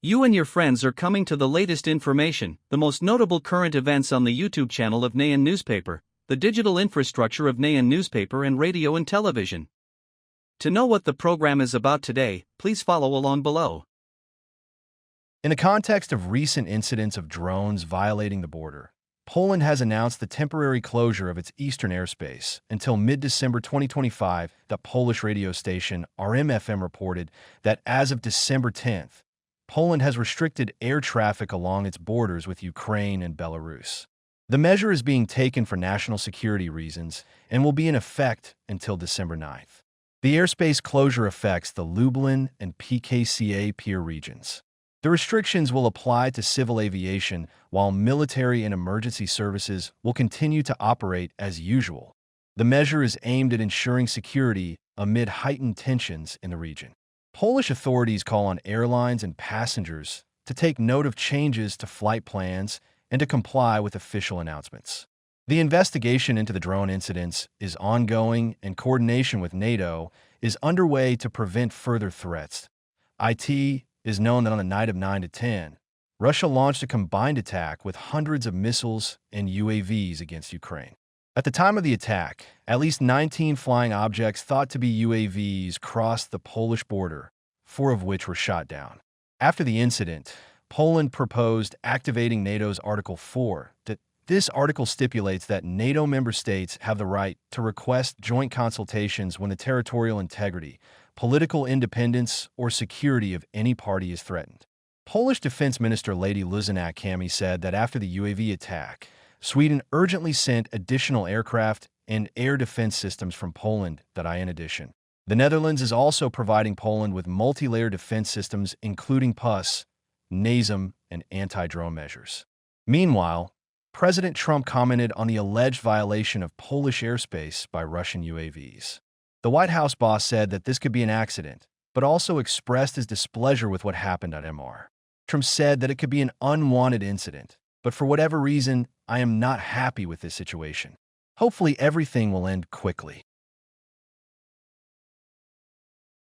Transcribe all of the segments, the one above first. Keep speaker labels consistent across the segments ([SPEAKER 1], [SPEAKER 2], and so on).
[SPEAKER 1] You and your friends are coming to the latest information, the most notable current events on the YouTube channel of Nghe An Newspaper, the digital infrastructure of Nghe An Newspaper and radio and television. To know what the program is about today, please follow along below.
[SPEAKER 2] In the context of recent incidents of drones violating the border, Poland has announced the temporary closure of its eastern airspace until mid-December 2025. The Polish radio station RMFM reported that as of December 10th, Poland has restricted air traffic along its borders with Ukraine and Belarus. The measure is being taken for national security reasons and will be in effect until December 9th. The airspace closure affects the Lublin and PKCA Pier regions. The restrictions will apply to civil aviation, while military and emergency services will continue to operate as usual. The measure is aimed at ensuring security amid heightened tensions in the region. Polish authorities call on airlines and passengers to take note of changes to flight plans and to comply with official announcements. The investigation into the drone incidents is ongoing, and coordination with NATO is underway to prevent further threats. It is known that on the night of 9/10, Russia launched a combined attack with hundreds of missiles and UAVs against Ukraine. At the time of the attack, at least 19 flying objects thought to be UAVs crossed the Polish border, 4 of which were shot down. After the incident, Poland proposed activating NATO's Article 4. This article stipulates that NATO member states have the right to request joint consultations when the territorial integrity, political independence, or security of any party is threatened. Polish Defense Minister Lady Luzyna Kami said that after the UAV attack, Sweden urgently sent additional aircraft and air defense systems from Poland. In addition, the Netherlands is also providing Poland with multi-layer defense systems, including PUS, NASAM, and anti-drone measures. Meanwhile, President Trump commented on the alleged violation of Polish airspace by Russian UAVs. The White House boss said that this could be an accident, but also expressed his displeasure with what happened at MR. Trump said that it could be an unwanted incident, but for whatever reason, I am not happy with this situation. Hopefully everything will end quickly.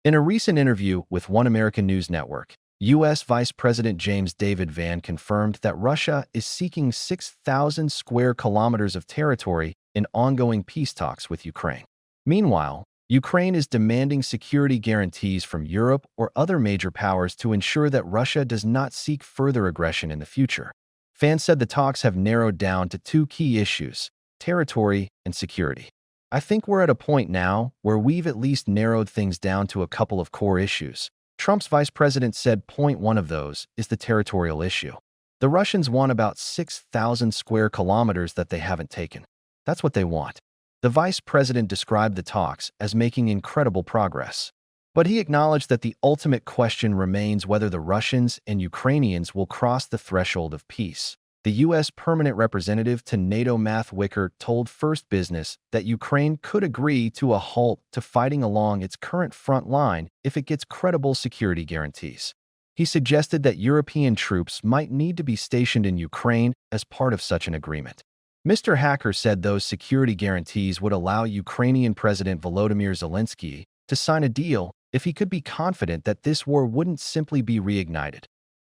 [SPEAKER 2] In a recent interview with One American News Network, U.S. Vice President James David Vann confirmed that Russia is seeking 6,000 square kilometers of territory in ongoing peace talks with Ukraine. Meanwhile, Ukraine is demanding security guarantees from Europe or other major powers to ensure that Russia does not seek further aggression in the future. Vann said the talks have narrowed down to 2 key issues: territory and security. I think we're at a point now where we've at least narrowed things down to a couple of core issues. Trump's vice president said point one of those is the territorial issue. The Russians want about 6,000 square kilometers that they haven't taken. That's what they want. The vice president described the talks as making incredible progress. But he acknowledged that the ultimate question remains whether the Russians and Ukrainians will cross the threshold of peace. The U.S. Permanent Representative to NATO Matt Wicker told First Business that Ukraine could agree to a halt to fighting along its current front line if it gets credible security guarantees. He suggested that European troops might need to be stationed in Ukraine as part of such an agreement. Mr. Hacker said those security guarantees would allow Ukrainian President Volodymyr Zelensky to sign a deal if he could be confident that this war wouldn't simply be reignited.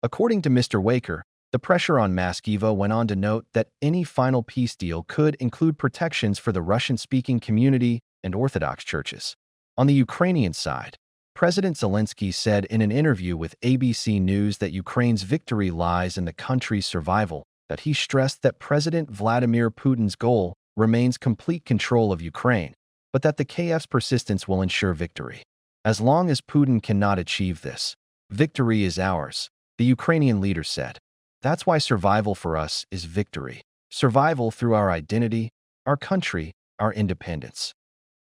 [SPEAKER 2] According to Mr. Waker, the pressure on Moscow went on to note that any final peace deal could include protections for the Russian-speaking community and Orthodox churches. On the Ukrainian side, President Zelensky said in an interview with ABC News that Ukraine's victory lies in the country's survival, that he stressed that President Vladimir Putin's goal remains complete control of Ukraine, but that the Kyiv's persistence will ensure victory. As long as Putin cannot achieve this, victory is ours, the Ukrainian leader said. That's why survival for us is victory. Survival through our identity, our country, our independence.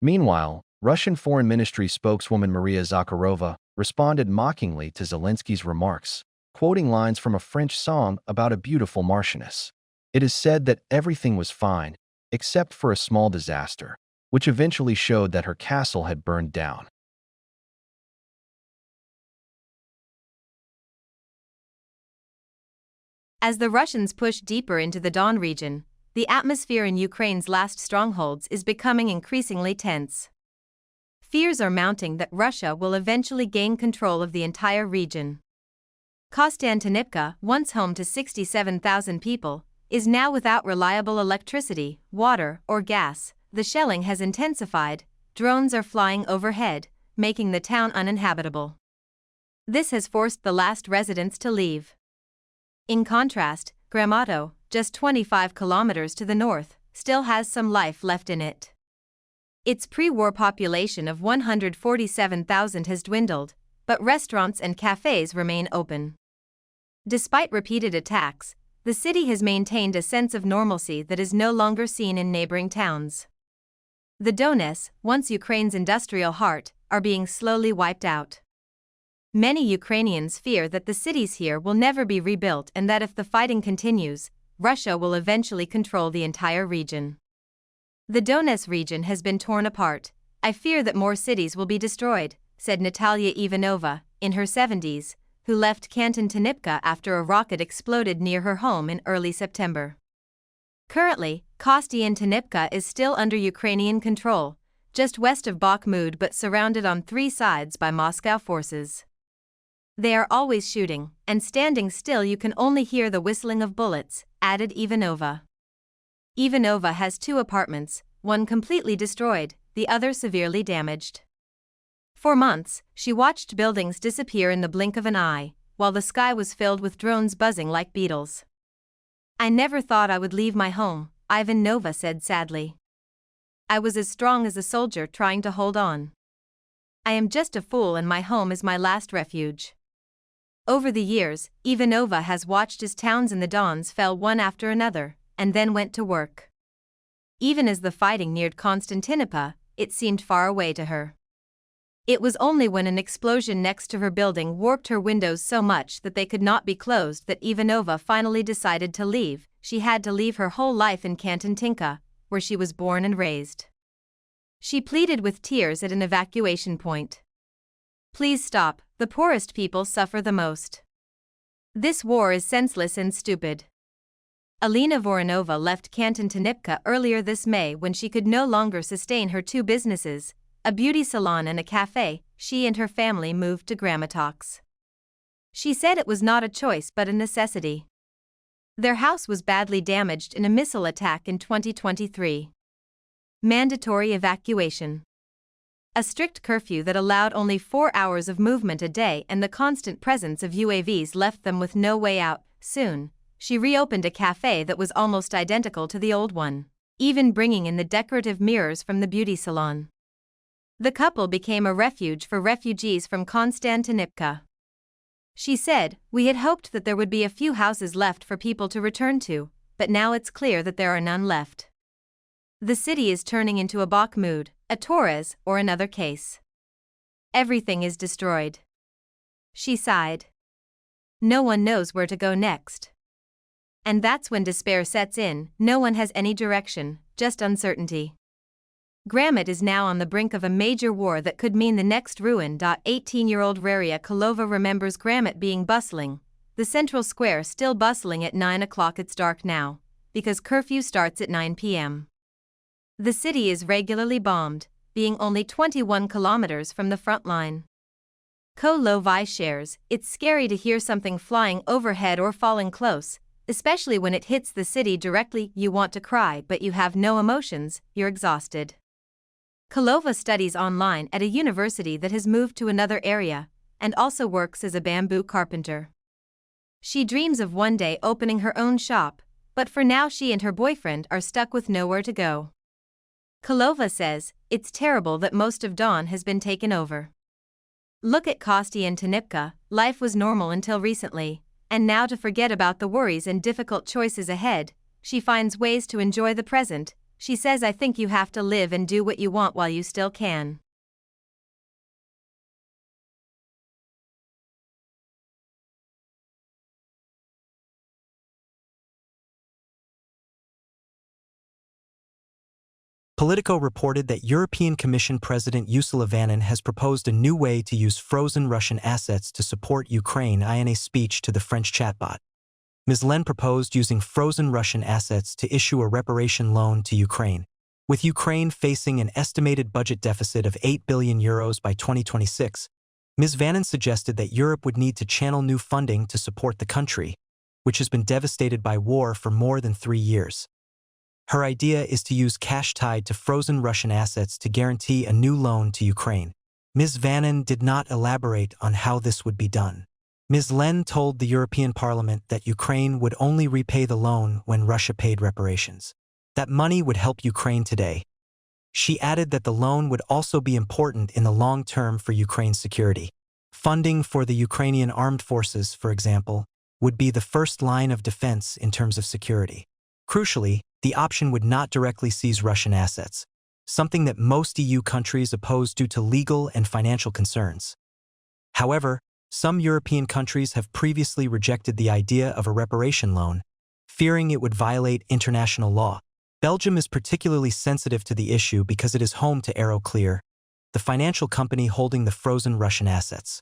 [SPEAKER 2] Meanwhile, Russian Foreign Ministry spokeswoman Maria Zakharova responded mockingly to Zelensky's remarks, quoting lines from a French song about a beautiful Marchioness. It is said that everything was fine, except for a small disaster, which eventually showed that her castle had burned down.
[SPEAKER 3] As the Russians push deeper into the Don region, the atmosphere in Ukraine's last strongholds is becoming increasingly tense. Fears are mounting that Russia will eventually gain control of the entire region. Konstantinivka, once home to 67,000 people, is now without reliable electricity, water, or gas. The shelling has intensified, drones are flying overhead, making the town uninhabitable. This has forced the last residents to leave. In contrast, Gramato, just 25 kilometers to the north, still has some life left in it. Its pre-war population of 147,000 has dwindled, but restaurants and cafes remain open. Despite repeated attacks, the city has maintained a sense of normalcy that is no longer seen in neighboring towns. The Donets, once Ukraine's industrial heart, are being slowly wiped out. Many Ukrainians fear that the cities here will never be rebuilt and that if the fighting continues, Russia will eventually control the entire region. The Donetsk region has been torn apart. I fear that more cities will be destroyed, said Natalia Ivanova, in her 70s, who left Konstantinivka after a rocket exploded near her home in early September. Currently, Konstantinivka is still under Ukrainian control, just west of Bakhmut but surrounded on three sides by Moscow forces. They are always shooting, and standing still you can only hear the whistling of bullets, added Ivanova. Ivanova has two apartments, one completely destroyed, the other severely damaged. For months, she watched buildings disappear in the blink of an eye, while the sky was filled with drones buzzing like beetles. I never thought I would leave my home, Ivanova said sadly. I was as strong as a soldier trying to hold on. I am just a fool and my home is my last refuge. Over the years, Ivanova has watched as towns in the Dons fell one after another, and then went to work. Even as the fighting neared Konstantinivka, it seemed far away to her. It was only when an explosion next to her building warped her windows so much that they could not be closed that Ivanova finally decided to leave. She had to leave her whole life in Konstantinivka, where she was born and raised. She pleaded with tears at an evacuation point. Please stop, the poorest people suffer the most. This war is senseless and stupid. Alina Voronova left Konstantinivka earlier this May when she could no longer sustain her two businesses, a beauty salon and a cafe. She and her family moved to Gramatok. She said it was not a choice but a necessity. Their house was badly damaged in a missile attack in 2023. Mandatory evacuation. A strict curfew that allowed only 4 hours of movement a day and the constant presence of UAVs left them with no way out. Soon, she reopened a cafe that was almost identical to the old one, even bringing in the decorative mirrors from the beauty salon. The couple became a refuge for refugees from Konstantinivka. She said, "We had hoped that there would be a few houses left for people to return to, but now it's clear that there are none left. The city is turning into a Bakhmut, a Torres, or another case. Everything is destroyed." She sighed. No one knows where to go next. And that's when despair sets in. No one has any direction, just uncertainty. Gramat is now on the brink of a major war that could mean the next ruin. 18-year-old Raria Kolova remembers Gramat being bustling, the central square still bustling at 9 o'clock. It's dark now, because curfew starts at 9 p.m. The city is regularly bombed, being only 21 kilometers from the front line. Kolova shares, "It's scary to hear something flying overhead or falling close, especially when it hits the city directly. You want to cry but you have no emotions, you're exhausted." Kolova studies online at a university that has moved to another area, and also works as a bamboo carpenter. She dreams of one day opening her own shop, but for now she and her boyfriend are stuck with nowhere to go. Kolova says, "It's terrible that most of Don has been taken over. Look at Konstantinivka, life was normal until recently, and now to forget about the worries and difficult choices ahead, she finds ways to enjoy the present." She says, "I think you have to live and do what you want while you still can."
[SPEAKER 4] Politico reported that European Commission President Ursula von der Leyen has proposed a new way to use frozen Russian assets to support Ukraine in a speech to the French chatbot. Ms. Leyen proposed using frozen Russian assets to issue a reparation loan to Ukraine. With Ukraine facing an estimated budget deficit of €8 billion by 2026, Ms. Vannon suggested that Europe would need to channel new funding to support the country, which has been devastated by war for more than 3 years. Her idea is to use cash tied to frozen Russian assets to guarantee a new loan to Ukraine. Ms. Vannon did not elaborate on how this would be done. Ms. Len told the European Parliament that Ukraine would only repay the loan when Russia paid reparations. That money would help Ukraine today. She added that the loan would also be important in the long term for Ukraine's security. Funding for the Ukrainian armed forces, for example, would be the first line of defense in terms of security. Crucially, the option would not directly seize Russian assets, something that most EU countries oppose due to legal and financial concerns. However, some European countries have previously rejected the idea of a reparation loan, fearing it would violate international law. Belgium is particularly sensitive to the issue because it is home to Euroclear, the financial company holding the frozen Russian assets.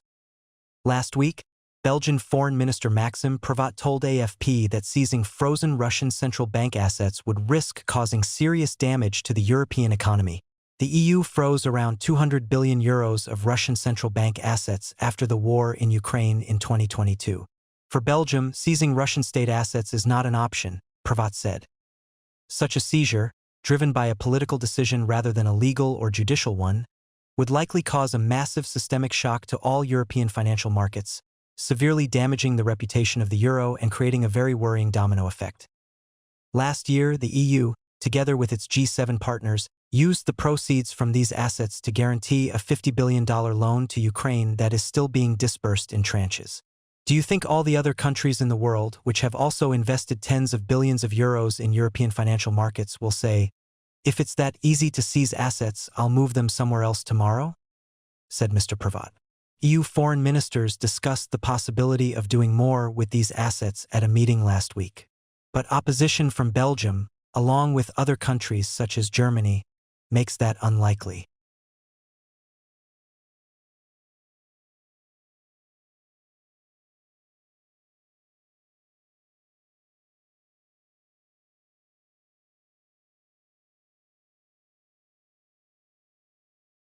[SPEAKER 4] Last week, Belgian Foreign Minister Maxime Prévost told AFP that seizing frozen Russian central bank assets would risk causing serious damage to the European economy. The EU froze around €200 billion of Russian central bank assets after the war in Ukraine in 2022. For Belgium, seizing Russian state assets is not an option, Prévost said. Such a seizure, driven by a political decision rather than a legal or judicial one, would likely cause a massive systemic shock to all European financial markets, severely damaging the reputation of the euro and creating a very worrying domino effect. Last year, the EU, together with its G7 partners, used the proceeds from these assets to guarantee a $50 billion loan to Ukraine that is still being disbursed in tranches. Do you think all the other countries in the world, which have also invested tens of billions of euros in European financial markets, will say, "If it's that easy to seize assets, I'll move them somewhere else tomorrow?" said Mr. Prévost. EU foreign ministers discussed the possibility of doing more with these assets at a meeting last week. But opposition from Belgium, along with other countries such as Germany, makes that unlikely.